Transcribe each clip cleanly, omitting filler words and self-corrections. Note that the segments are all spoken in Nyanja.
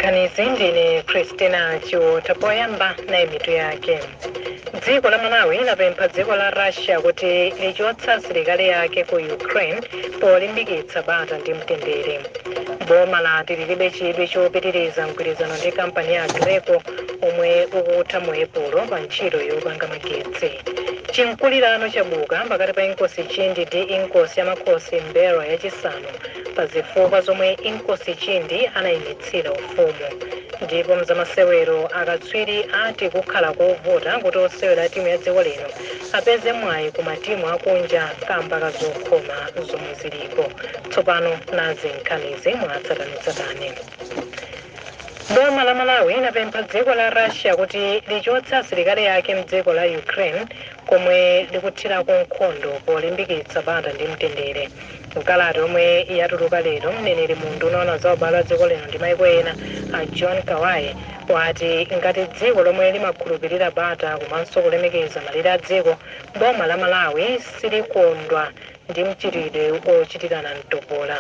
Mkanizi ndine Christina Chiwota poyamba na mitu yake. Dziko la Malawi lapempha dziko la Russia kuti lichotse asilikale yake ku Ukraine polimbikitsa bata ndi mtendere. Boma lati lilibe chidwi chopitiriza mgwirizano ndi kampani ya dziko omwe ukutha mu Epulo pa ntchito yopanga magetsi. Chinkulirano chabuka pakati pa inkosi chindi ndi inkosi yamakhosi mbero yachisanu pa zifukwa zomwe inkosi chindi anayimitsira ufumu. Ndipo mzamasewero akatswiri ati kukhala kovuta kuti osewera timu ya dziko lino apeze mwayi ku matimu akunja kamba kazokhoma zomwe ziliko. Tsopano nazi nkhanizi mwatsatanetsatane. Boma la Malawi lapempha dziko la Russia kuti lichotse asilikale yake mdziko la Ukraine komwe likuthirako nkhondo polimbikitsa bata ndi mtendere. Mkalata omwe yatuluka lero mneneri munthu unaona za ubale wa dziko lino ndi maiko ena a John Kawaye wati ngati dziko lomwe limakhulupirira bata komanso kulemekeza malire a dziko, boma la Malawi silikondwa ndi mchitidwe ochitirana mtopola.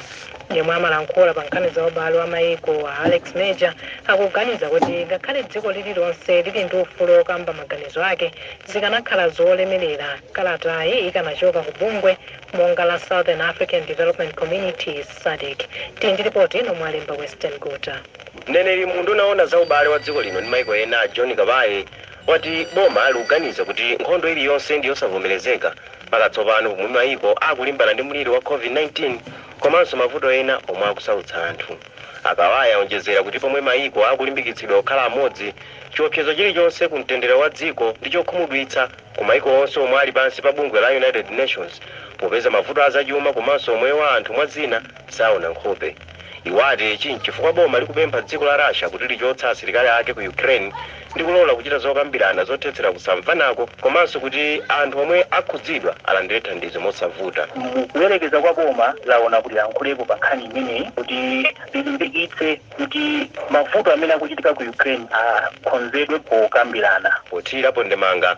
Yemwe amalankhula pa nkhani za ubale wa maiko a Alex Major akuganiza kuti ngakhale dziko lililonse lili ndi ufulu okamba maganizo ake zikanakhala zolemerera kalatayi ikanachoka ku bungwe monga la Southern African Development Community SADC. Tindi ripoti nomwe alemba Western Gota. Mneneri munthu unaona za ubale wa dziko lino ndi maiko ena John Kawaye wati boma likuganiza kuti nkhondo iliyonse ndi yosavomerezeka mpaka tsopano pomwe maiko akulimbana ndi mliri wa COVID-19 komanso mavuto ena omwe akusautsa anthu. Akawaye aonjezera kuti pomwe maiko akulimbikitsidwa kukhala amodzi, chiopsezo chilichonse ku mtendere wa dziko ndi chokhumudwitsa ku maiko onse omwe ali pansi pa bungwe la United Nations popeza mavuto azachuma komanso omwe wa anthu mwa zina saona nkhope. Iwati chifukwa boma likupempha dziko la Russia kuti lichotse asilikale ake ku Ukraine ndi kulola kuchita zokambirana zothetsera kusamvanako komanso kuti anthu omwe akhudzidwa alandire thandizo mosavuta. Kuyerekeza kwa boma laona kuti yankhulepo pa nkhani imeneyi kuti lilimbikitse kuti mavuto amene akuchitika ku Ukraine akonzedwe pokambirana. Pothira pondemanga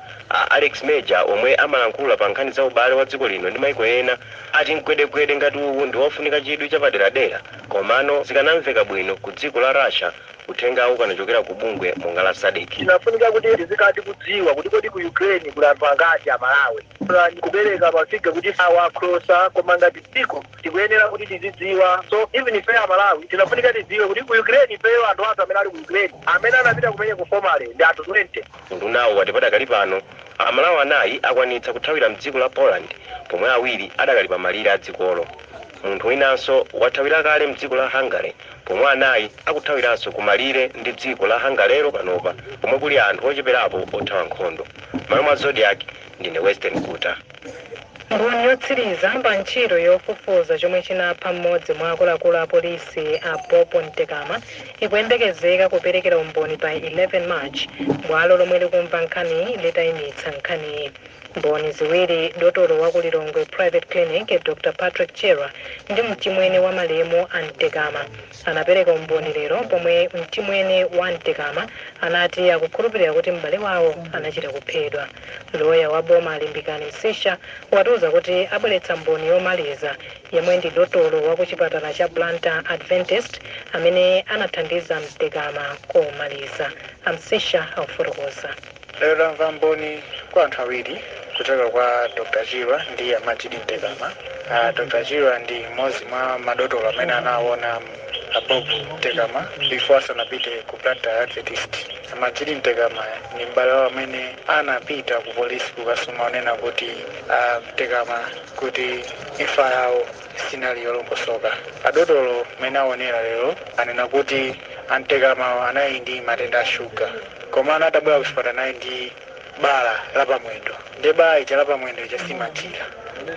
Alex Major omwe amalankhula pa nkhani za ubale wa dziko lino ndi maiko ena ati mkwedegwede ngati uwu ndi wofunika chidwi chapaderadera komano zikanamveka bwino ku dziko la Russia uthenga ukanachokera ku bungwe monga la SADC. Tinafunika kuti tizikati kudziwa kuti kodi ku Ukraine kuli anthu angati a Malawi. Kubereka pafiga kuti awakrosa koma ngati dziko tikuyenera kuti tizidziwa. So even if a Malawi tinafunika tidziwe kuti ku Ukraine ifeyo anthu athu amene ali ku Ukraine amene anapita kumenya ku Somali ndi anthu 20. Munthu nawo wati padakali pano Amalawi anayi akwanitsa kuthawira mdziko la Poland pomwe awiri adakali pa malire a dzikolo. Munthu winanso wathawira kale mdziko la Hungary pomwe anayi akuthawiranso ku malire ndi dziko la Hungarero panopa pomwe kuli anthu ocheperapo othawa nkhondo. Malo mwa Zodiac ndine Western Gota. Mboni yotsiriza pa ntchito yofufuza chomwe chinapha mmodzi mwa akuluakulu a polisi a Popo Ntekama ikuyembekezeka kuperekera umboni pa 11 March bwalo lomwe likumva nkhani litayimitsa nkhani. Mboni ziwiri dotolo wa kulilongwe private clinic Dr. Patrick Chera ndi mchimwene wa malemu a Ntekama anapereka umboni lero pomwe mchimwene wa Ntekama anati akukhulupirira kuti m'bale wawo anachita kuphedwa. Loya wa boma Alimbikani Msisha watuza kuti abweretsa mboni yomaliza yemwe ndi dotolo wa kuchipatala cha Blantyre Adventist amene anathandiza Ntekama komaliza. Amsisha akufotokoza. Lero lamva mboni kwa anthu awiri kuchoka kwa Dr. Chira ndi Amajidi Ntekama. Dr. Chira ndi mmodzi mwa madotolo amene anaona Popo Ntekama before asanapite ku Blantyre Adventist. Amajidi Ntekama ni m'bale wawo amene anapita ku polisi kukasoma onena kuti Ntekama kuti imfa yawo sinali yolongosoka. Adotolo amene aonera lero anena kuti Ntekama anali ndi matenda a shuga koma anatabwera kuchipatala naye ndi bala lapamwendo. Ndi bala icha lapamwendo icha simachira.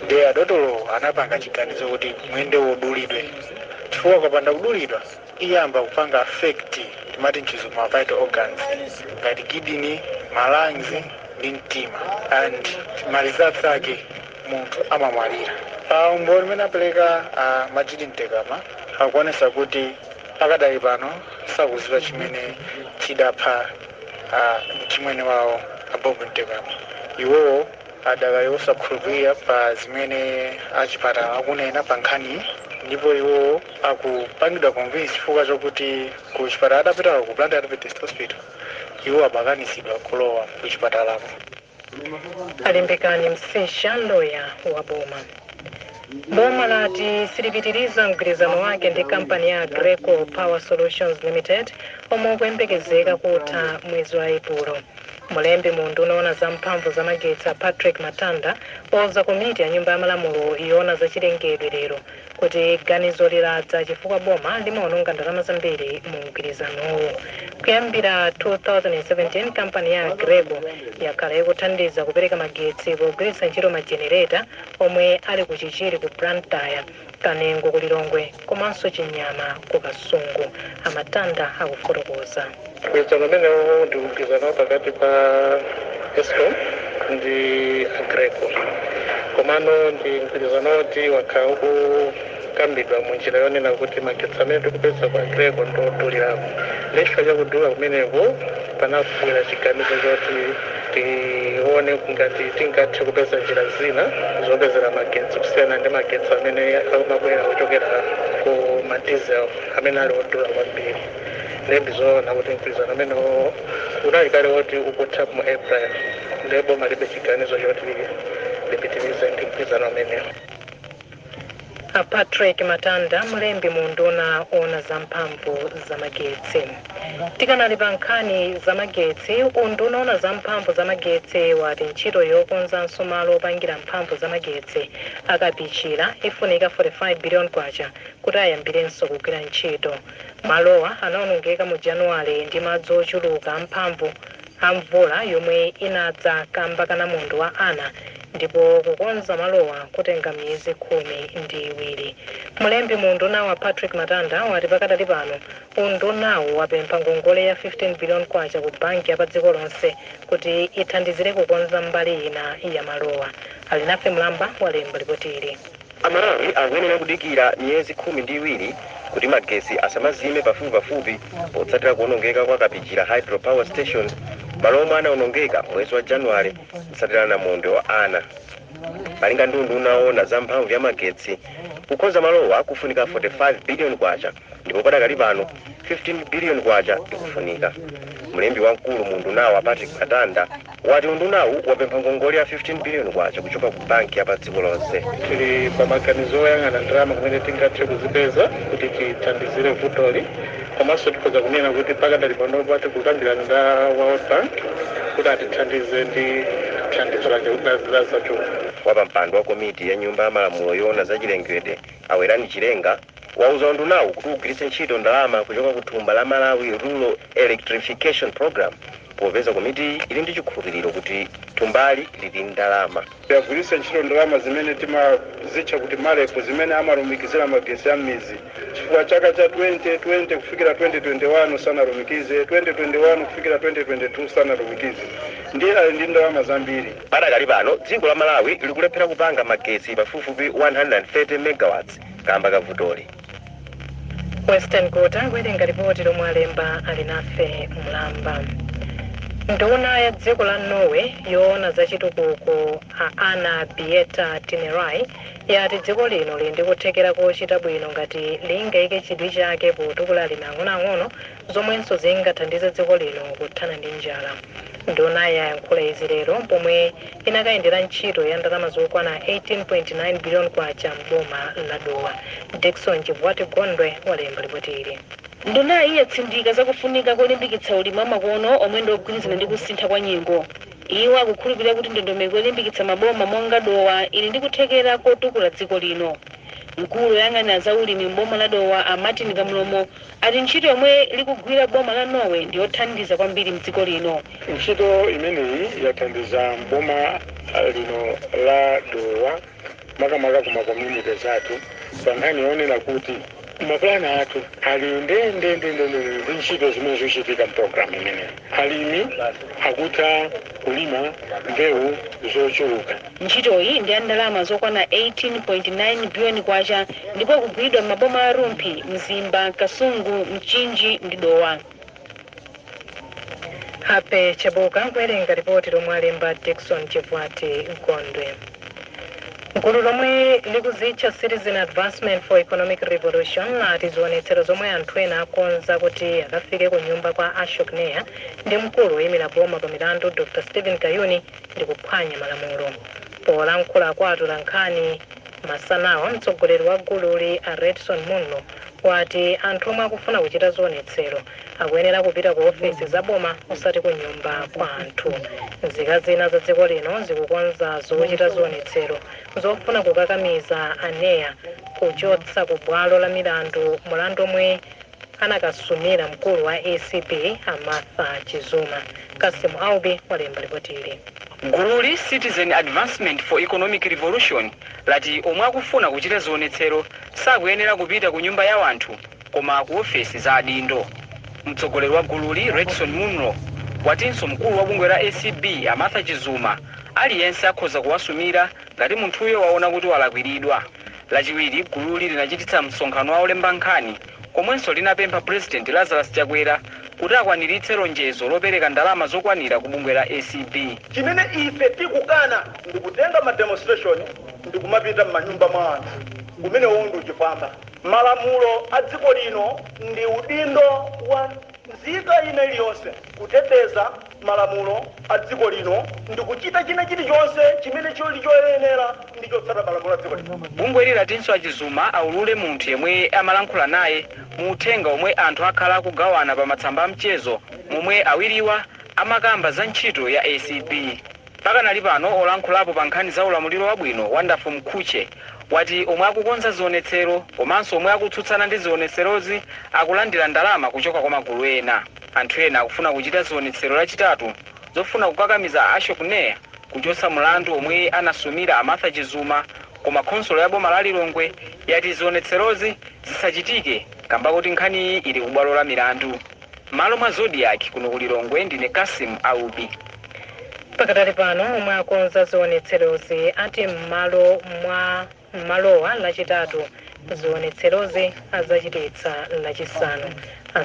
Ndi adotolo anapanga chiganizo kuti mwendo udulidwe. Chifukwa kapanda kudulidwa iyamba kupanga affect timati mchizungu vital organs ngati kidney, malanzi ndi mtima and malizatsi ake munthu amamwalira. Umboni umene apereka Amajidi Ntekama akuonesa kuti pakadali pano sakuziwa chimene chidapha mchimwene wawo Popo Ntekama. Iwowo adakali osakhulupirira pa zimene achipatala akunena pa nkhani ndipo iwo akupangidwa convince chifukwa chokuti ku chipatala adapita ku Blantyre Adventist Hospital iwo amakanisidwa kulowa ku chipatalako. Alimbikani Msesha, loya wa boma. Boma lati silipitiriza mgwirizano wake ndi kampani ya Greco Power Solutions Limited omwe ukuyembekezeka kutha mwezi wa Epulo. Mulembi mundu unaona za mphamvu za magetsi Patrick Matanda oza komiti ya nyumba ya malamulo iona za chilengedwe lero kuti ganizo liladza chifukwa boma limaononga ndalama zambiri mu mgwirizanowo. Kuyambira 2017 kampani ya Greco yakhala ikuthandiza kupereka magetsi pogwiritsa ntchito majenereta omwe ali kuchichiri ku Blantyre, Kanengo ku Lilongwe komanso Chinyama ku Kasungu. Amatanda akufotokoza. Mgwirizano umenewo ndi mgwirizano pakati pa Eskom ndi Greco. Komano ndi mgwirizano oti wakhala ukukambidwa mu njira yonena kuti magetsi amene tikupeza kwa Greco ndodulirako. Chifukwa chakudula kumeneko panabwera chiganizo choti tione ngati tingathe kupeza njira zina zopezera magetsi kusiyana ndi magetsi amene amabwera kuchokera ku madiesel amene ali odula kwambiri. Ndizoona kuti mgwirizano amene unali kale woti ukutha mu April ndipo malibe chiganizo choti lipitirize ndi mgwirizano amenewo. Patrick Matanda, mulembi mundu unaona za mphamvu za magetsi. Tikanali pa nkhani za magetsi, undu unaona za mphamvu za magetsi wati ntchito yokonzanso malo opangira mphamvu za magetsi akapichira ifunika 45 billion kwacha kuti ayambirenso kugwira ntchito. Malowa anaonongeka mu Januwale ndi madzi ochuluka mphamvu amvula yomwe inadza kamba kana mundu wa ana ndipo kukonza malowa kutenga miyezi 12. Mulembi mundu nawa Patrick Matanda wati pakadali pano undu nawo wapempha ngongole ya 15 billion kwacha ku banki ya pa dziko lonse kuti ithandizire kukonza mbali ina ya malowa. Alinafe Mlamba walemba ripoti ili. Amalawi akuyenera kudikira miyezi 12 kuti magetsi asamazime pafupi potsatira kuonongeka kwa kapichira hydropower station malo omwe anaonongeka mwezi wa Januwale kutsatira namondwe wa ana. Malinga ndi undu unaona za mphamvu ya magetsi kukonza malowa kufunika 45 billion kwacha ndipo padakali pano 15 billion kwacha ikufunika. Mulembi wamkulu mundu nawo Patrick Matanda wati undu nawo wapempha ngongole ya 15 billion kwacha kuchoka ku banki ya pa dziko lonse. Tili pa maganizo oyang'ana ndalama kumene tingathe kuzipeza kuti tithandizire vutoli, komanso tikhoza kunena kuti pakadali pano pati kukambirana ndi World Bank kuti atithandize ndi thandizo lake la zacho. Wapampando wa komiti ya nyumba ya malamulo yoona za chilengedwe Awerani Chilenga wauza undu nawo kuti ugwiritse ntchito ndalama kuchoka ku thumba la Malawi Rural Electrification Program popeza komiti ili ndi chikhulupiriro kuti thumbali lili ndalama. Yagwiritse ntchito ndalama zimene timazitcha kuti malepo zimene amalumikizira magetsi a m'mizi. Chifukwa chaka cha 2020 kufikira 2021 sanalumikize, 2021 kufikira 2022 sanalumikize. Ndiye ali ndi ndalama zambiri. Padakali pano dziko la Malawi likulephera kupanga magetsi pafupifupi 130 megawatts kamba kavutoli. Western Kota kuwerenga ripoti lomwe alemba Alinafe Mlamba. Nduna ya dziko la Norway yoona za chitukuko Anna Bieta Tinerai yati dziko lino lili ndi kuthekera kochita bwino ngati lingayike chidwi chake potukula alimi ang'onoang'ono zomwenso zingathandize dziko lino kuthana ndi njala. Nduna yayankhula izi lero pomwe inakayendera ntchito ya ndalama zokwana 18.9 billion kwacha mboma la Dowa. Dickson Chibwati Gondwe walemba ripoti ili. Nduna yatsindika zakufunika kolimbikitsa ulimi wamakono omwe ndi ogwirizana ndi kusintha kwa nyengo. Iwo akukhulupirira kuti ndondomeko yolimbikitsa maboma monga Dowa ili ndi kuthekera kotukula dziko lino. Mkulu woyang'anira za ulimi mboma la Dowa Martin Kamulomo ati ntchito yomwe likugwira boma la Norway ndi yothandiza kwambiri mdziko lino. Ntchito imeneyi yathandiza mboma lino la Dowa makamaka ku makomuniti zathu pa nkhani yonena kuti mapulani athu ali ndi ntchito zimene zikuchitika mpulogalamu imeneyi. Alimi akutha kulima mbewu zochuluka. Ntchitoyi ndi ya ndalama zokwana 18.9 billion kwacha ndipo kugwiridwa m'maboma a Rumphi, Mzimba, Kasungu, Mchinji ndi Dowa. Hape Chabuka kuwerenga ripoti lomwe alemba Dickson Chibwati Gondwe. gulu lomwe likuzitcha Citizen Advancement for Economic Revolution lati ziwonetsero zomwe anthu ena akonza kuti akafike ku nyumba kwa Ashok Neya ndi mkulu woyimira boma pa milandu Dr. Stephen Kayuni ndi kuphwanya malamulo. Polankhula kwa atolankhani masanawa, mtsogoleri wa gululi a Redson Munno wati anthu omwe akufuna kuchita ziwonetsero akuyenera kupita ku ofisi za boma osati ku nyumba kwa anthu. Nzika zina za dziko lino zikukonza zochita ziwonetsero zofuna kukakamiza aneya kuchotsa ku bwalo la milandu mulandu omwe anakasumira mkulu wa ACP Amartha Chizuma. Kasimu Aubi walemba ripoti ili. Gululi Citizen Advancement for Economic Revolution lati omwe akufuna kuchita ziwonetsero sakuyenera kupita ku nyumba ya wanthu koma ku ofesi za adindo. Mtsogoleri wa gululi Redson Munno watinso mkulu wa bungwe la ACP Amartha Chizuma aliyense akhoza kuwasumira ngati munthuyo waona kuti walakwiridwa. Lachiwiri gululi linachititsa msonkhano wa olemba nkhani komwenso linapempha President Lazarus Chakwera kuti akwaniritse lonjezo lopereka ndalama zokwanira ku bungwe la ACP. Chimene ife tikukana ndi kutenga ma demonstration ndi kumapita m'manyumba mwa anthu kumene wondo uchifamba. Malamulo a dziko lino ndi udindo wa nzika ina iliyonse kuteteza malamulo a dziko lino ndi kuchita china chilichonse chimene chili choyenera ndi chotsata malamulo a dziko lino. Bungwe latinso Achizuma aulule munthu yemwe amalankhula naye mu uthenga omwe anthu akhala akugawana pa matsamba amchezo momwe awiriwa amakamba za ntchito ya ACP. Pakanali pano olankhulapo pa nkhani za ulamuliro wabwino Wonderful Mkhuche wati omwe akukonza ziwonetsero komanso omwe akutsutsana ndi ziwonetserozi akulandira ndalama kuchoka kwa magulu ena. Anthu ena akufuna kuchita ziwonetsero lachitatu zofuna kukakamiza Ashok Neya kuchotsa mulandu omwe anasumira Amartha Chizuma, koma khonsolo ya boma la Lilongwe yati ziwonetserozi zisachitike kamba kuti nkhani ili kubwalo la milandu. Malo mwa Zodiac kuno ku Lilongwe ndine Kasimu Aubi. Pakatali pano omwe akonza ziwonetserozi ati mmalowa lachitatu ziwonetserozi azachititsa lachisanu.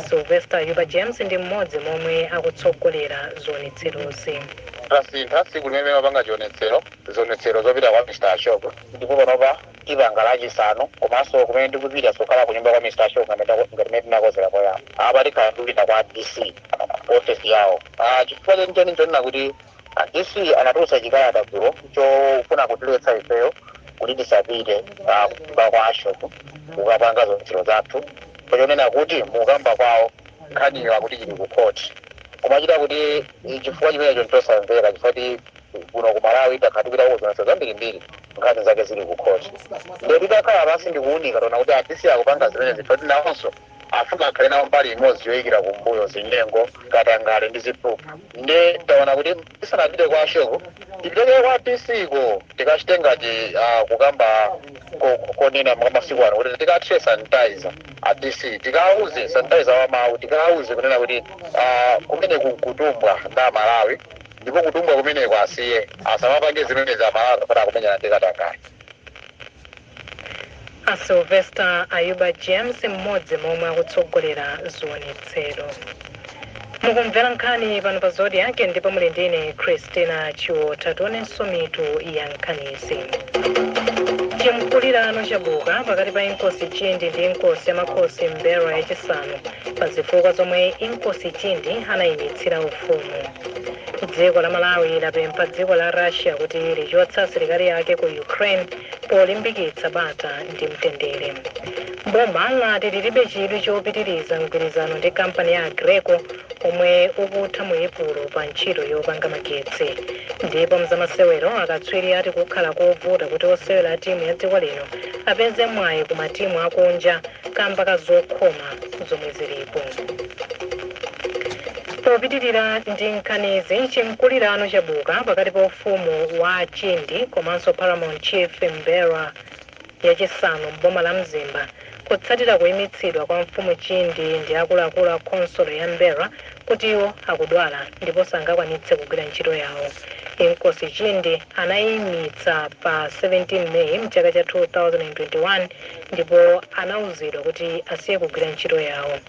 Sylvester Yuba James ndi mmodzi momwe akutsogolera ziwonetserozi. Tasintha siku limene mapanga zionetsero zopita kwa Mr. Ashok ndipo panopa ibanga lachisanu komanso kumene ndikupita sokhala ku nyumba kwa Mr. Ashok ngati tinakozera poyamba apa tikhalapita kwa DC ofesi yawo. Chifukwa chenichonena kuti DC anatulutsa chikalata dzulo chofuna kutiletsa ifeyo kuti tisapite kwa Ashok kukapanga zionetsero zathu, pochonena kuti mukamba kwawo nkhaniyo akuti chili ku court. Kumachita kuti chifukwa chimenecho ntosamvera chifukwa kuti kuno ku Malawi takhatukira kuzonetsa zambirimbiri nkhani zake zili ku court. Lero tidakhala pansi ndikuunika tona kuti atisi akupanga zimene zifoti nawonso afuna akhale nawo mbali imodzi yoyikira kumbuyo zinyengo katangale ndi ziphuphu. Nde taona kuti tisanapite kwa Ashok tipiteke kwa TC-ko tikachite ngati kukamba konena masiku ano kuti tikathe sanitizer atisi tikauze sanitizer wa mawu tikauze kunena kuti kumene kutumbwa nda Malawi ndipo kutumbwa kumene kwasiye asamapange zimene za Malawi kapena kumenyana ndi katangale. Sylvester Ayuba James mmodzi momwe akutsogolera ziwonetsero. Mukumvera nkhani pano pa Zodiac ndipo muli ndine Christina Chiota. Tionenso mitu ya nkhanizi. Chimkulirano chabuka pakati pa Inkosi Chindi ndi Inkosi yamakhosi Mberwa yachisanu pa zifukwa zomwe Inkosi Chindi anayimitsira ufumu. Dziko la Malawi lapempha dziko la Russia kuti lichotse asilikali yake ku Ukraine polimbikitsa bata ndi mtendere. Boma lati lilibe chidwi chopitiriza mgwirizano ndi kampani ya Greco omwe ukutha mu Epulo pa ntchito yopanga magetsi. Ndipo mzamasewero akatswiri ati kukhala kovuta kuti osewera a timu ya dziko lino apeze mwayi ku matimu akunja kamba ka zokhoma zomwe zilipo. Popitirira ndi nkhanizi, chimkulirano chabuka pakati pa ufumu wa Chindi komanso Paramount Chief Mberwa yachisanu m'boma la Mzimba kutsatira kuyimitsidwa kwa mfumu Chindi ndi akuluakulu a khonsolo ya Mberwa kuti iwo akudwala ndipo sangakwanitse kugwira ntchito yawo. Inkosi Chindi anayimitsa pa 17 May mchaka cha 2021 ndipo anauzidwa kuti asiye kugwira ntchito yawo.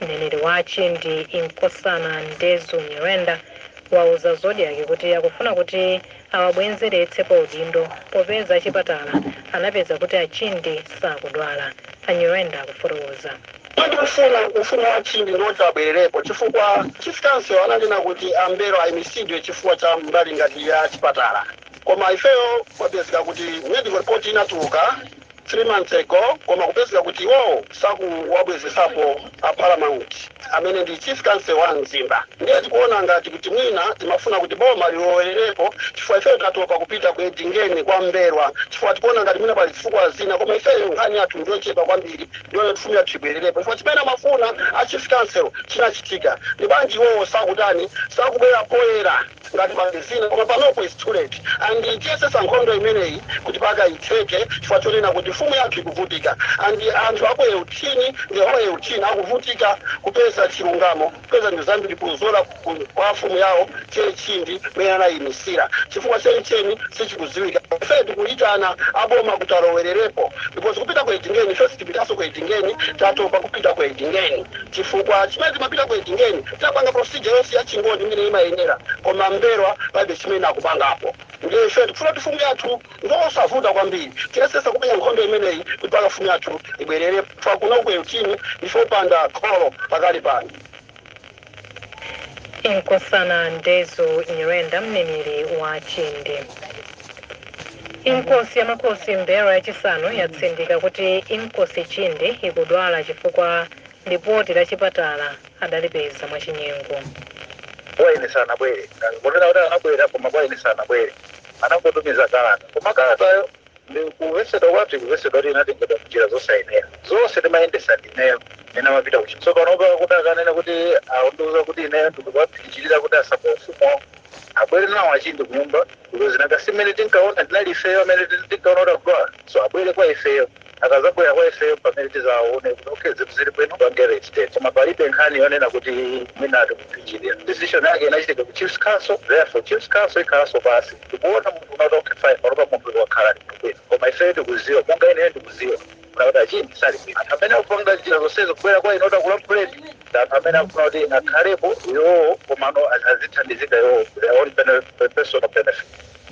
Mneneri wa Chindi Inkosana Ndezu Nyirenda wauza zodiac kuti akufuna kuti awabwenzeretse pa udindo popeza chipatala anapeza kuti achindi sakudwala. Anyirenda akufotokoza. Ufuna wachindi ndoti abwererepo chifukwa chief council ananena kuti ambero aimisidwe chifukwa cha mbali ngati ya chipatala. Koma ifeyo kwapezeka kuti medical report inatuluka 3 months ago, koma kupezeka kuti iwowo sakuwabwezesapo a paramount amene ndi chief council wa mzimba. Ndiye tikuona ngati kuti mwina timafuna kuti boma lilowererepo chifukwa ifeyo tatopa kupita ku Edingeni kwa Mberwa chifukwa tikuona ngati mwina pali chifukwa zina, koma ifeyo nkhani yathu ndiyochepa kwambiri ndiyo tifunira tibwererepo chifukwa chimene mafuna a chief council chinachitika. Ndi banji iwowo sakutani sakubwera poyera ngati magazini, koma panopo is too late. Andi tiyesesa nkhondo imeneyi kuti paka itheke chifukwa chonena kuti mfumu yathu ikuvutika. Andi anthu ako eutini ndiwo eutini akuvutika kupeza chilungamo, kupeza ndi zambiri kuzola kwa mfumu yawo chechindi mene anayimisira chifukwa chenicheni sichikuziwika. Ife tikuyitana aboma kuti alowererepo because kupita ku Edingeni first tipitaso ku Edingeni tatopa kupita ku Edingeni chifukwa chimene timapita ku Edingeni tapanga procedure yonse ya chingoni imene imayenera, koma Mberwa palibe chimene akupangapo. Ndiye ife tikufuna tifumu yathu ngosavuta kwambiri tiyesesa kupenya nkhondo imeneyi kuti paka fumu yathu ibwerere fa kuno ku Eutini ifo panda kholo pakali pano. Inkosana Ndezo Nyirenda, mneneri wa Chindi. Inkosi yamakosi Mberwa yachisanu yatsindika kuti inkosi Chindi ikudwala chifukwa ripoti la chipatala adalipeza mwachinyengo. Wayenesana bwere mbonera kuti anabwera koma kwayenesana bwere anangotumiza kalata koma kalatayo ndikuvesedwa kwati kuvesedwa kuti inatengedwa njira zosayenera zonse timayendesa ndineyo ena mapita kuchi so panopa kuti akanena kuti aundiuza kuti ineyo ndikupapichirira kuti asapa ufumo abwere nawo achindi kunyumba because nakasimene tinkaona ndinali ifeyo amene tinkaona kuti akudwala so abwere kwa ifeyo akazabwera kwa ifeyo pamene tizaone kuti okay zinthu zili bwino pangere state koma palibe nkhani yonena kuti mwina atikupichirira decision yake inachitika ku chiefs council therefore chiefs council ikhalanso pasi tikuona munthu unati okay fine panopa munthu wakhala ndi bwino koma ifeyo tikuziwa monga ineyo ndikuziwa kuti achindi sali bwino anthu amene akupanga njira zonsezo kubwera kwa inota kulampuleti ndi anthu amene akufuna kuti akhalepo iwowo komano azithandizika iwowo their own personal benefit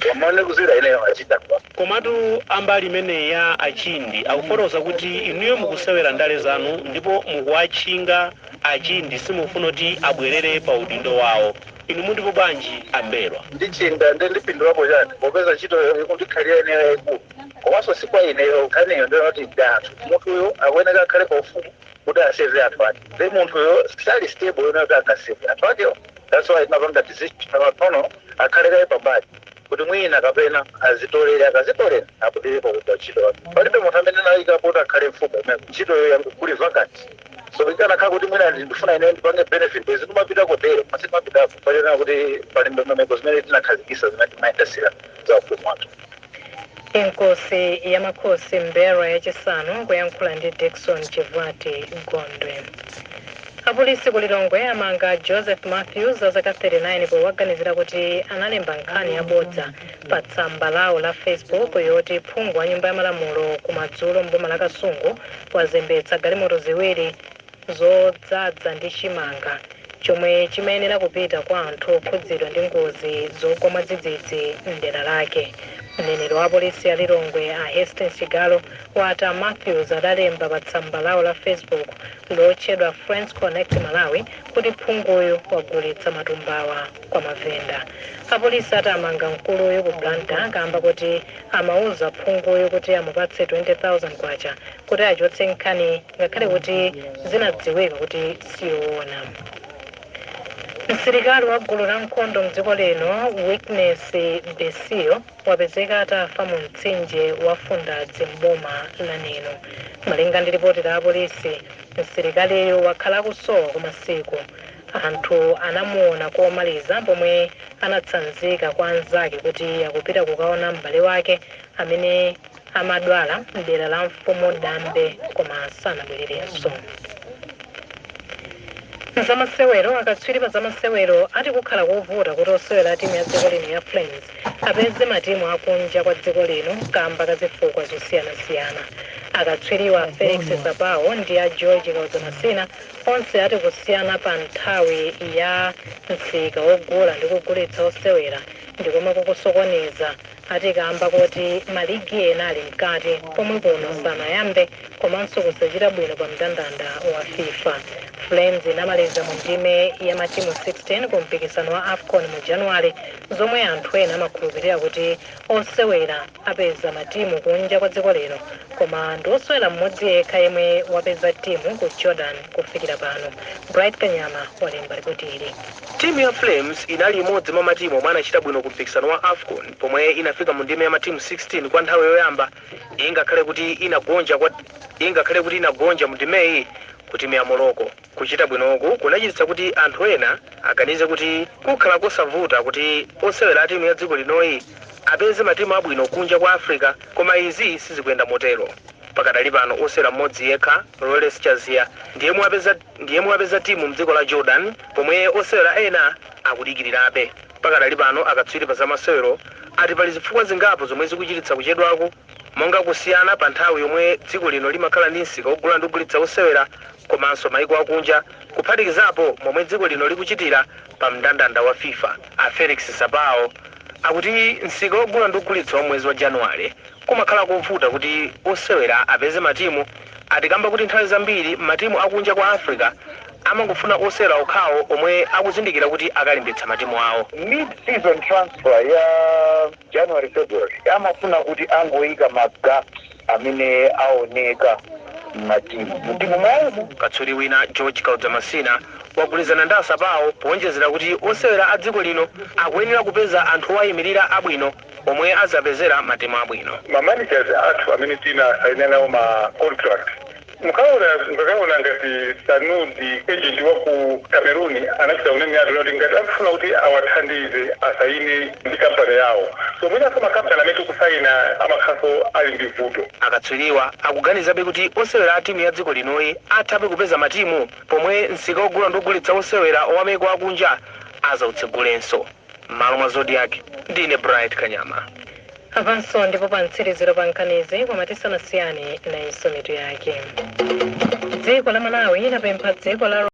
wamone kuzira ineyo achita kwa komatu ambali imene ya achindi akufotokoza kuti inuyo mukusewera ndale zanu ndipo mukuwatchinga achindi simufuna kuti abwerere pa udindo wawo. Inu mundipo bwanji Mberwa? Ndichinga ndipindulapo chani popeza ntchito ikundikhalira ineyo yayikulu komanso si kwa ineyo nkhaniyo ndinoti ndi anthu munthuyo akuyeneka akhale pa ufumu kuti aseve anthu ake then munthuyo sali stable yonena kuti angaseve anthu akewo. That's why tinapanga decision panono akhale kaye pambali kuti mwina kapena azitolera akazitolera apudirepo kuti ntchito palibe munthu amene anayikapo kuti akhale mfumu imene ntchitoyo yakuli vacant so ikanakhala kuti mwina ndifuna ineyo ndipange benefit zikumapita kotero masimapitapo pachonena kuti palibe mameko zimene tinakhazikisa zimene timayendasira za ufumu wathu. Inkosi yamakhosi Mberwa yachisanu kuyankhula ndi Dickson Chivati Gondwe. Apolisi ku Lilongwe amanga Joseph Matthews wa zaka 39 powaganizira kuti analemba nkhani yabodza pa tsamba lawo la Facebook yoti phungu wa nyumba ya malamulo kumadzulo mboma la Kasungu wazembetsa galimoto ziwiri zodzadza ndi chimanga chomwe chimayenera kupita kwa anthu okhudzidwa ndi ngozi zogwa dzidzidzi mdera lake. Mneneri wa polisi ya Lilongwe a Hastings Chigalo wati Matthews adalemba pa tsamba lawo la Facebook lotchedwa Friends Connect Malawi kuti phunguyo wagulitsa matumbawa kwa mavenda. Apolisi atamanga mkuluyo ku Blantyre kamba kuti amauza phunguyo kuti amupatse 20,000 kwacha kuti achotse nkhani ngakhale kuti zinadziwika kuti siyoona. Msilikali wa gulu la nkhondo mdziko lino Witness Besio wapezeka atafa mu mtsinje wa Fundadzi mboma la Nino. Malinga ndi ripoti la apolisi, msilikaliyo wakhala kusowa kwa masiku. Anthu anamuona komaliza pomwe anatsanzika kwa anzake kuti akupita kukaona m'bale wake amene amadwala mdera la mfumu Dambe koma sanabwererenso. Zamasewero akatswiri pa zamasewero ati kukhala kovuta kuti osewera timu ya dziko lino ya Flames apeze matimu akunja kwa dziko lino kamba ka zifukwa zosiyanasiyana. akatswiriwa Felix Sabawo ndi a George Kauzanasina onse ati kusiyana pa nthawi ya msika wogula ndi kugulitsa osewera ndikomwe kukusokoneza ati kamba kuti maligi ena ali mkati pomwe kuno sanayambe komanso kusachita bwino pa mndandanda wa FIFA. Flames inamaliza mu ndime ya matimu 16 ku mpikisano wa AFCON mu Januwale zomwe anthu ena amakhulupirira kuti osewera apeza matimu kunja kwa dziko lino koma ndi osewera mmodzi yekha yemwe wapeza timu ku Jordan kufikira pano. Bright Kanyama walemba ripoti ili. Timu ya Flames inali imodzi mwa matimu omwe anachita bwino ku mpikisano wa AFCON pomwe inafika mu ndime ya matimu 16 kwa nthawi yoyamba ingakhale kuti inagonja mu ndimeyi ku timu ya Morocco. Kuchita bwinoku kunachititsa kuti anthu ena aganize kuti kukhala kosavuta kuti osewera a timu ya dziko linoyi apeze matimu abwino kunja kwa Africa koma izi sizikuyenda motero. Pakadali pano osewera mmodzi yekha Roles Chazia ndiye wapeza timu mdziko la Jordan pomwe osewera ena akudikirirabe. Pakadali pano akatswiri pa zamasewero ati pali zifukwa zingapo zomwe zikuchititsa kuchedwako monga kusiyana pa nthawi yomwe dziko lino limakhala ndi msika wogula ndi kugulitsa osewera komanso maiko akunja kuphatikizapo momwe dziko lino likuchitira pa mndandanda wa FIFA. A Felix Sabawo akuti msika wogula ndi kugulitsa wa mwezi wa Januwale kumakhala kovuta kuti osewera apeze matimu ati kamba kuti nthawi zambiri matimu akunja kwa Africa amangofuna osewera okhawo omwe akuzindikira kuti akalimbitsa matimu awo. Mid-season transfer ya January February amafuna kuti angoyika magaps amene aoneka matimu mwawo. Katswiri wina George Kauzanasina wagulizana ndi Sabawo powonjezera kuti osewera a dziko lino akuyenera kupeza anthu owayimirira abwino omwe azapezera matimu abwino. Managers athu amene tina nawo ma contract mukaona ngati Sanudi agent wa ku Cameroon anachita unene ati ngati afuna kuti awathandize asaine ndi kampani yawo so mwina kama kampani amene kusayina amakhaso ali ndi vuto. Akatswiriwa akuganizabe kuti osewera a timu ya dziko linoyi athabe kupeza matimu pomwe msika wogula ndi kugulitsa osewera owameko akunja azautsegulenso. Malo mwa Zodiac ndine Bright Kanyama. Avanso ndipo pa mtsiriziro pa nkhanizi koma tisanasiyane na mitu yake. Dziko la Malawi linapempha dziko la